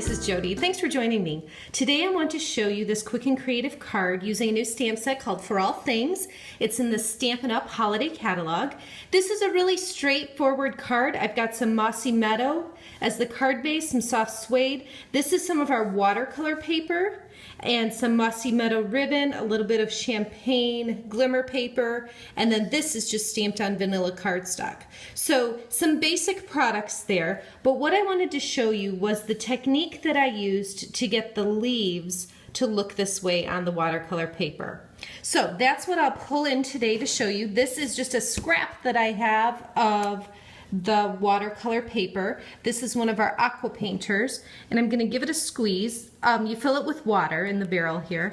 this is Jodi. Thanks for joining me. Today I want to show you this quick and creative card using a new stamp set called For All Things. It's in the Stampin' Up! Holiday Catalog. This is a really straightforward card. I've got some Mossy Meadow as the card base, some soft suede. This is some of our watercolor paper and some Mossy Meadow ribbon, a little bit of champagne glimmer paper, and then this is just stamped on vanilla cardstock. So some basic products there, but what I wanted to show you was the technique that I used to get the leaves to look this way on the watercolor paper. So that's what I'll pull in today to show you. This is just a scrap that I have of the watercolor paper. This is one of our Aqua Painters, and I'm going to give it a squeeze. You fill it with water in the barrel here.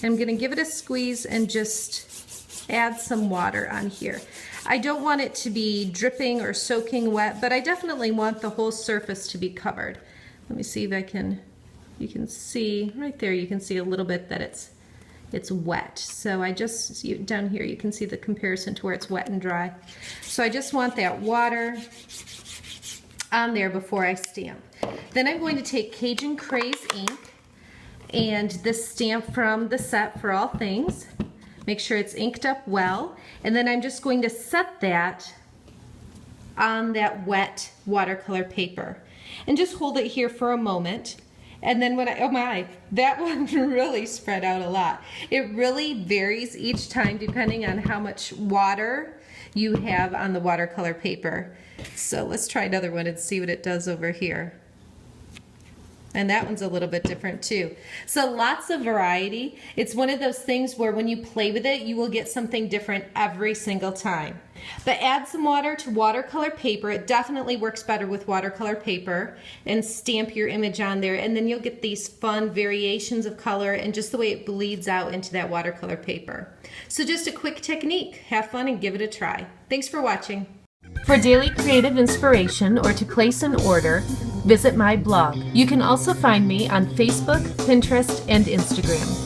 And I'm going to give it a squeeze and just add some water on here. I don't want it to be dripping or soaking wet, but I definitely want the whole surface to be covered. Let me see if I can, you can see right there, you can see a little bit that it's wet. So I just, down here you can see the comparison to where it's wet and dry. So I just want that water on there before I stamp. Then I'm going to take Cajun Craze Ink and this stamp from the set For All Things. Make sure it's inked up well. And then I'm just going to set that on that wet watercolor paper. And just hold it here for a moment. And then when oh my, that one really spread out a lot. It really varies each time depending on how much water you have on the watercolor paper. So let's try another one and see what it does over here. And that one's a little bit different too. So lots of variety. It's one of those things where when you play with it, you will get something different every single time. But add some water to watercolor paper. It definitely works better with watercolor paper, and stamp your image on there, and then you'll get these fun variations of color and just the way it bleeds out into that watercolor paper. So just a quick technique. Have fun and give it a try. Thanks for watching. For daily creative inspiration or to place an order, visit my blog. You can also find me on Facebook, Pinterest, and Instagram.